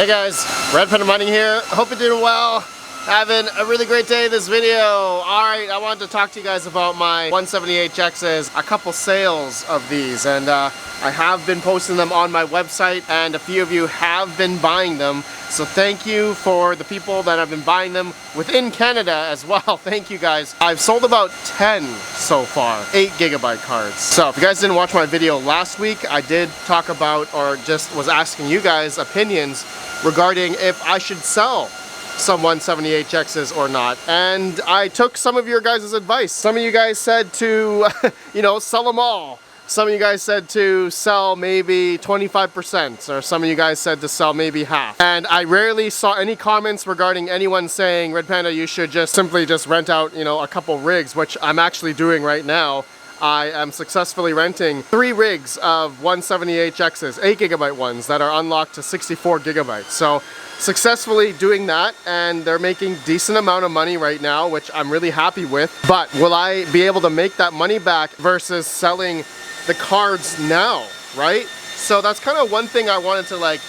Hey guys, Red Panda Mining here. Hope you're doing well. Having a really great day in this video. Alright, I wanted to talk to you guys about my 178Xs, a couple sales of these, and I have been posting them on my website, and a few of you have been buying them. So thank you for the people that have been buying them within Canada as well. Thank you guys. I've sold about 10 so far, 8GB cards. So if you guys didn't watch my video last week, I did talk about, or just was asking you guys opinions regarding if I should sell some 178Xs or not, and I took some of your guys' advice. Some of you guys said to sell them all. Some of you guys said to sell maybe 25%, or some of you guys said to sell maybe half. And I rarely saw any comments regarding anyone saying, Red Panda, you should just simply rent out, a couple rigs, which I'm actually doing right now. I am successfully renting 3 rigs of 178Xs, 8GB ones that are unlocked to 64GB. So successfully doing that, and they're making decent amount of money right now, which I'm really happy with. But will I be able to make that money back versus selling the cards now, right? So that's kind of one thing I wanted to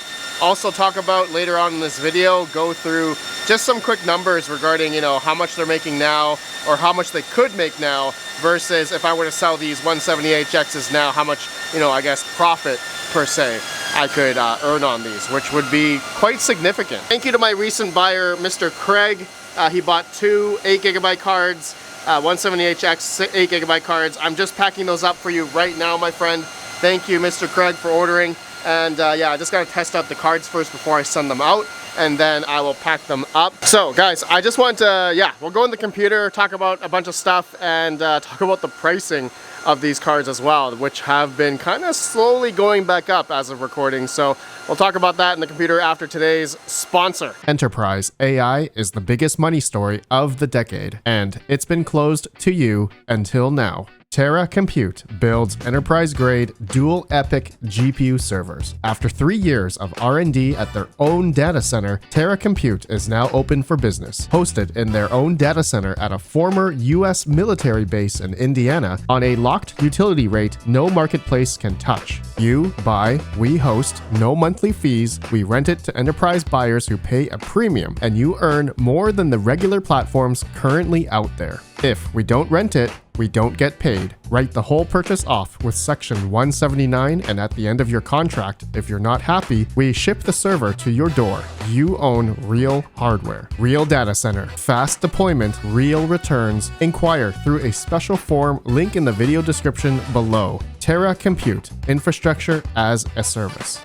also talk about later on in this video. Go through just some quick numbers regarding how much they're making now, or how much they could make now, versus if I were to sell these 178Xs now, how much I guess profit per se I could earn on these, which would be quite significant. Thank you to my recent buyer, Mr. Craig. He bought 2 8GB cards, 178X 8GB cards. I'm just packing those up for you right now, my friend. Thank you, Mr. Craig, for ordering. And yeah, I just gotta test out the cards first before I send them out, and then I will pack them up. So guys, I just want to, we'll go in the computer, talk about a bunch of stuff, and talk about the pricing of these cards as well, which have been kind of slowly going back up as of recording. So we'll talk about that in the computer after today's sponsor. Enterprise AI is the biggest money story of the decade, and it's been closed to you until now. Terra Compute builds enterprise-grade dual epic GPU servers. After 3 years of R&D at their own data center, Terra Compute is now open for business. Hosted in their own data center at a former US military base in Indiana on a locked utility rate no marketplace can touch. You buy, we host, no monthly fees, we rent it to enterprise buyers who pay a premium, and you earn more than the regular platforms currently out there. If we don't rent it, we don't get paid. Write the whole purchase off with Section 179, and at the end of your contract, if you're not happy, we ship the server to your door. You own real hardware, real data center, fast deployment, real returns. Inquire through a special form, link in the video description below. Terra Compute, infrastructure as a service.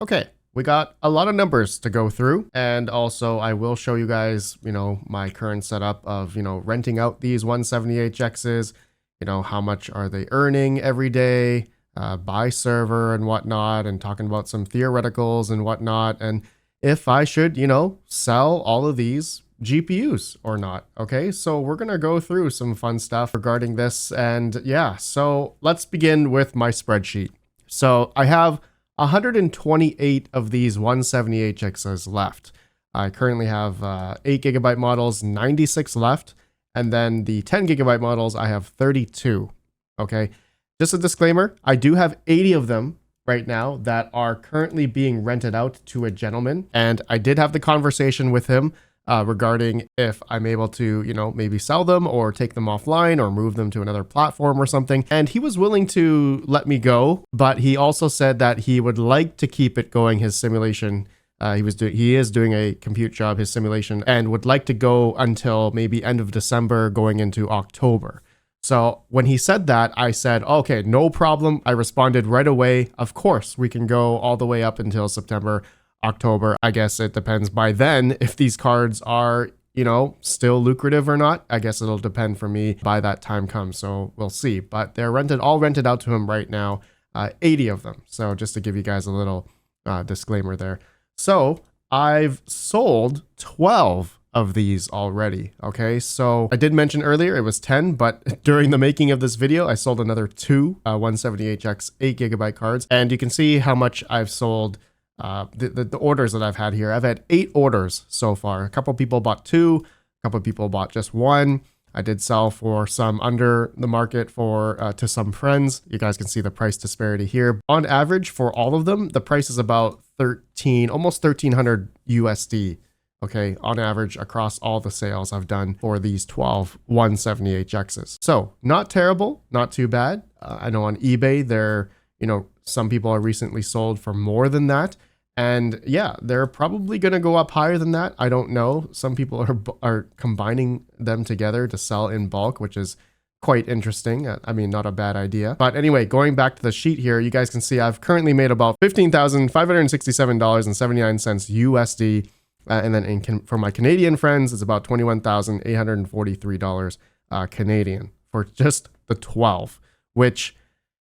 Okay. We got a lot of numbers to go through, and also I will show you guys, my current setup of, renting out these 178Xs, how much are they earning every day, by server and whatnot, and talking about some theoreticals and whatnot, and if I should, sell all of these GPUs or not. Okay, so we're gonna go through some fun stuff regarding this, and yeah, so let's begin with my spreadsheet. So I have 128 of these 178Xs left. I currently have 8GB models, 96 left, and then the 10GB models, I have 32. Okay, just a disclaimer, I do have 80 of them right now that are currently being rented out to a gentleman, and I did have the conversation with him regarding if I'm able to, maybe sell them or take them offline or move them to another platform or something. And he was willing to let me go, but he also said that he would like to keep it going, his simulation. He is doing a compute job, his simulation, and would like to go until maybe end of December going into October. So when he said that, I said, okay, no problem. I responded right away. Of course, we can go all the way up until September, October. I guess it depends by then if these cards are, still lucrative or not. I guess it'll depend for me by that time comes. So we'll see. But they're all rented out to him right now, 80 of them. So just to give you guys a little disclaimer there. So I've sold 12 of these already. Okay, so I did mention earlier it was 10, but during the making of this video, I sold another 2 178X 8GB cards. And you can see how much I've sold. The orders that I've had here. I've had 8 orders so far. A couple people bought 2, a couple people bought just 1. I did sell for some under the market for to some friends. You guys can see the price disparity here. On average, for all of them, the price is about almost 1300 USD. Okay, on average across all the sales I've done for these 12 178Xs. So not terrible, not too bad. I know on eBay, some people are recently sold for more than that. And yeah, they're probably going to go up higher than that. I don't know. Some people are combining them together to sell in bulk, which is quite interesting. I mean, not a bad idea. But anyway, going back to the sheet here, you guys can see I've currently made about $15,567.79 USD. And then for my Canadian friends, it's about $21,843 Canadian for just the 12, which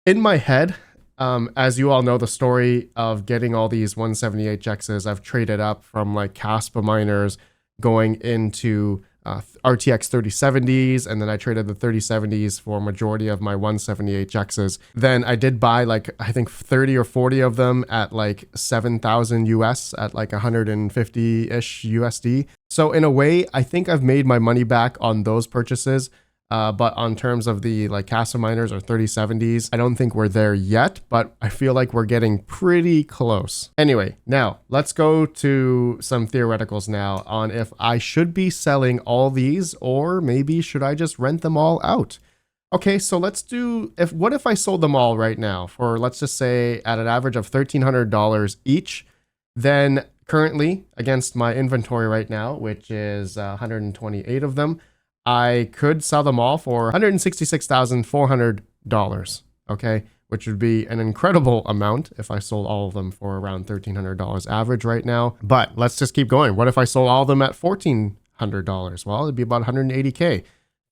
in my head, as you all know, the story of getting all these 178Xs, I've traded up from like Caspa miners going into RTX 3070s, and then I traded the 3070s for majority of my 178Xs. Then I did buy like, I think 30 or 40 of them at like 7,000 US at like 150-ish USD. So in a way, I think I've made my money back on those purchases. But on terms of the like Casa miners or 3070s, I don't think we're there yet, but I feel like we're getting pretty close. Anyway, now let's go to some theoreticals now on if I should be selling all these or maybe should I just rent them all out? Okay, so let's do, what if I sold them all right now for, let's just say at an average of $1,300 each, then currently against my inventory right now, which is 128 of them, I could sell them all for $166,400, okay, which would be an incredible amount if I sold all of them for around $1,300 average right now. But let's just keep going. What if I sold all of them at $1,400? Well, it'd be about $180K.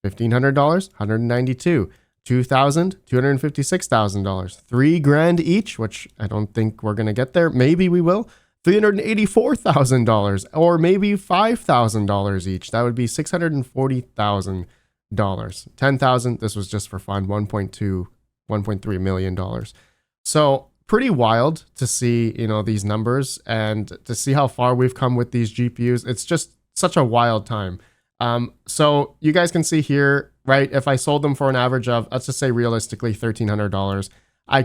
$1,500, $192,000. $2,000, $256,000. $3,000 each, which I don't think we're gonna get there. Maybe we will. $384,000 or maybe $5,000 each. That would be $640,000. $10,000. This was just for fun. $1.3 million. So pretty wild to see, these numbers and to see how far we've come with these GPUs. It's just such a wild time. So you guys can see here, right? If I sold them for an average of, let's just say realistically $1,300, I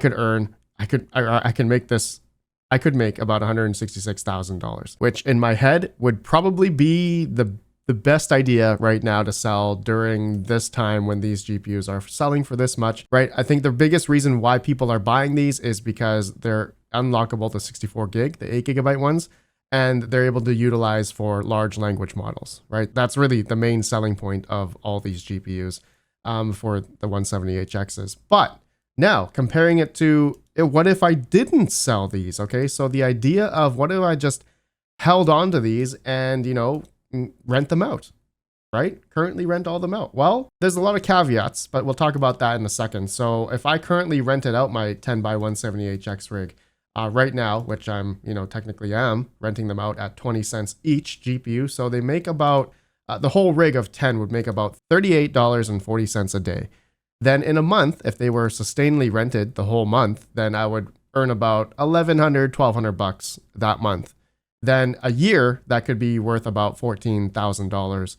could make about $166,000, which in my head would probably be the best idea right now to sell during this time when these GPUs are selling for this much, right? I think the biggest reason why people are buying these is because they're unlockable to 64 gig, the 8 gigabyte ones, and they're able to utilize for large language models, right? That's really the main selling point of all these GPUs for the 178Xs. But now comparing it to what if I didn't sell these? Okay, so the idea of what if I just held on to these and, rent them out, right? Currently rent all them out. Well, there's a lot of caveats, but we'll talk about that in a second. So if I currently rented out my 10 by 178X rig right now, which I'm, technically am renting them out at 20 cents each GPU. So they make about, the whole rig of 10 would make about $38.40 a day. Then in a month, if they were sustainably rented the whole month, then I would earn about $1,100, $1,200 that month. Then a year, that could be worth about $14,000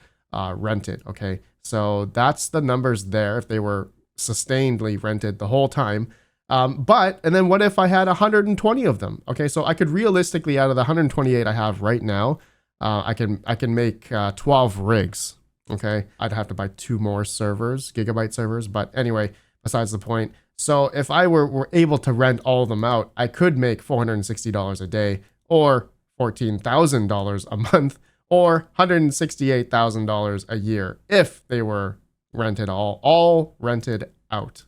rented, okay? So that's the numbers there if they were sustainably rented the whole time. And then what if I had 120 of them? Okay, so I could realistically, out of the 128 I have right now, I can make 12 rigs. Okay, I'd have to buy 2 more servers, gigabyte servers, but anyway, besides the point. So if I were able to rent all of them out, I could make $460 a day or $14,000 a month or $168,000 a year if they were rented all rented out.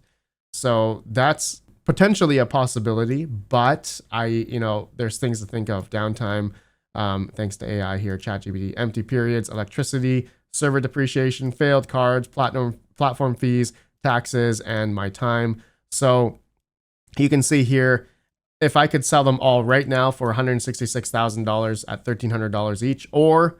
So that's potentially a possibility, but there's things to think of. Downtime, thanks to AI here, ChatGPT, empty periods, electricity, server depreciation, failed cards, platform fees, taxes, and my time. So you can see here, if I could sell them all right now for $166,000 at $1,300 each, or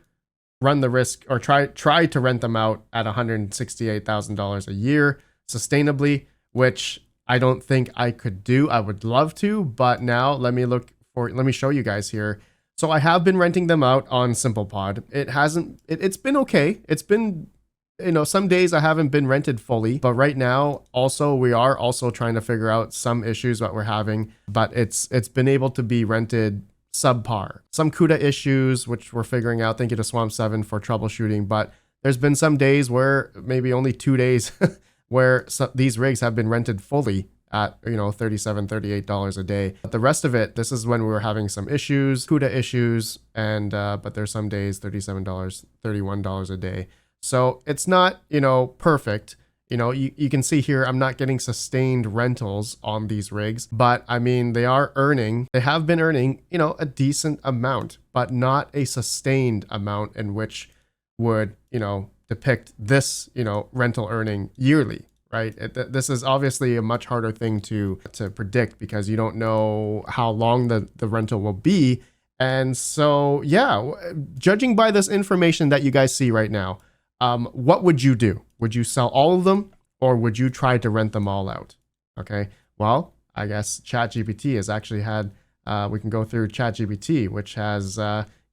run the risk or try to rent them out at $168,000 a year sustainably, which I don't think I could do. I would love to, but now let me show you guys here. So I have been renting them out on SimplePod. It's been okay. It's been some days I haven't been rented fully, but right now also we are also trying to figure out some issues that we're having, but it's been able to be rented subpar. Some CUDA issues, which we're figuring out. Thank you to Swamp7 for troubleshooting, but there's been some days where maybe only 2 days where these rigs have been rented fully at $37, $38 a day. But the rest of it, this is when we were having some issues, CUDA issues, and but there's some days $37, $31 a day. So it's not, perfect. You can see here, I'm not getting sustained rentals on these rigs, but I mean, they have been earning, a decent amount, but not a sustained amount in which would, depict this, rental earning yearly, right? This is obviously a much harder thing to predict because you don't know how long the rental will be. And so, yeah, judging by this information that you guys see right now, what would you do? Would you sell all of them or would you try to rent them all out? Okay, well, I guess ChatGPT has actually had, we can go through ChatGPT, which has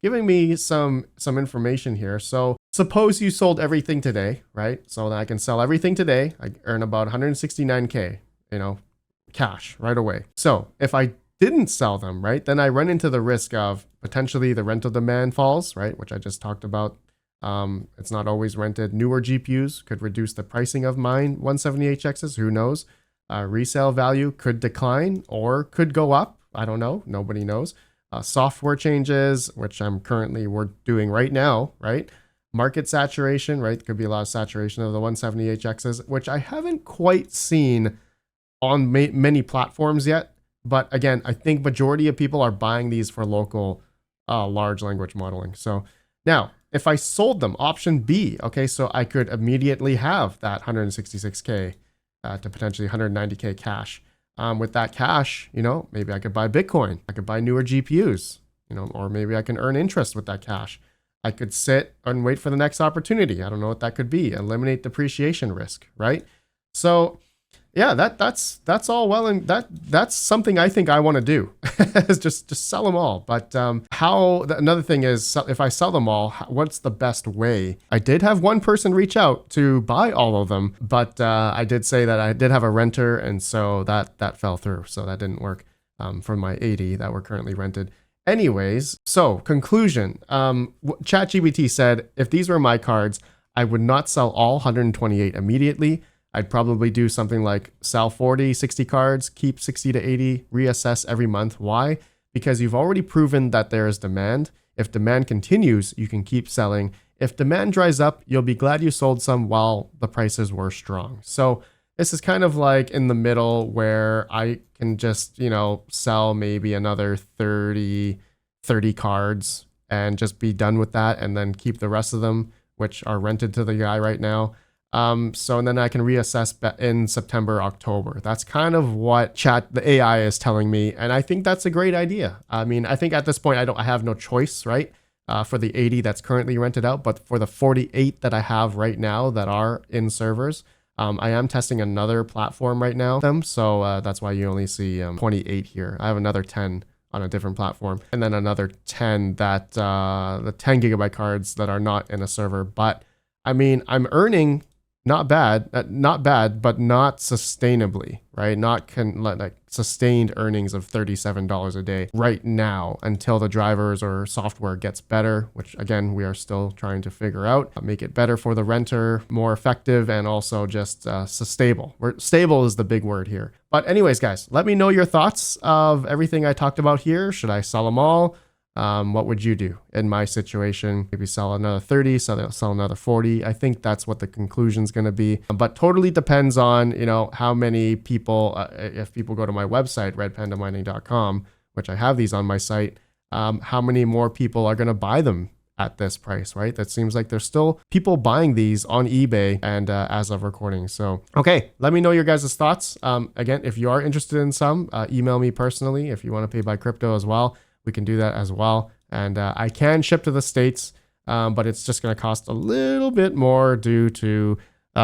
given me some information here. So suppose you sold everything today, right? So then I can sell everything today. I earn about 169K, cash right away. So if I didn't sell them, right, then I run into the risk of potentially the rental demand falls, right, which I just talked about. It's not always rented. Newer GPUs could reduce the pricing of mine 178Xs. Who knows? Resale value could decline or could go up. I don't know. Nobody knows. Software changes, which we're doing right now, right? Market saturation, right? Could be a lot of saturation of the 178Xs, which I haven't quite seen on many platforms yet. But again, I think majority of people are buying these for local large language modeling. So now, if I sold them, option B, okay, so I could immediately have that 166K to potentially 190K cash. With that cash, maybe I could buy Bitcoin. I could buy newer GPUs, or maybe I can earn interest with that cash. I could sit and wait for the next opportunity. I don't know what that could be. Eliminate depreciation risk, right? So yeah, that's all well, and that's something I think I want to do is just sell them all. But another thing is, if I sell them all, what's the best way? I did have one person reach out to buy all of them, but I did say that I did have a renter, and so that fell through. So that didn't work for my 80 that were currently rented. Anyways, so conclusion, ChatGPT said, if these were my cards, I would not sell all 128 immediately. I'd probably do something like sell 40, 60 cards, keep 60 to 80, reassess every month. Why? Because you've already proven that there is demand. If demand continues, you can keep selling. If demand dries up, you'll be glad you sold some while the prices were strong. So this is kind of like in the middle where I can just, sell maybe another 30 cards and just be done with that and then keep the rest of them, which are rented to the guy right now. And then I can reassess in September, October. That's kind of what the AI is telling me. And I think that's a great idea. I mean, I think at this point, I have no choice, right? For the 80 that's currently rented out, but for the 48 that I have right now that are in servers, I am testing another platform right now. So that's why you only see 28 here. I have another 10 on a different platform, and then another 10 that the 10 gigabyte cards that are not in a server. But I mean, I'm earning not bad, but not sustainably, right? Not like sustained earnings of $37 a day right now until the drivers or software gets better, which again, we are still trying to figure out, make it better for the renter, more effective, and also just stable. Stable is the big word here. But anyways, guys, let me know your thoughts of everything I talked about here. Should I sell them all? What would you do in my situation? Maybe sell another 30, sell another 40. I think that's what the conclusion is going to be. But totally depends on, how many people, if people go to my website, redpandamining.com, which I have these on my site, how many more people are going to buy them at this price, right? That seems like there's still people buying these on eBay and as of recording. So, okay, let me know your guys' thoughts. Again, if you are interested in some, email me personally. If you want to pay by crypto as well, we can do that as well. And I can ship to the States, but it's just going to cost a little bit more due to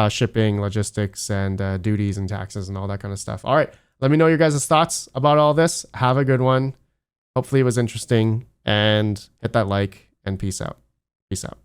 shipping, logistics, and duties and taxes and all that kind of stuff. All right. Let me know your guys' thoughts about all this. Have a good one. Hopefully it was interesting, and hit that like, and peace out. Peace out.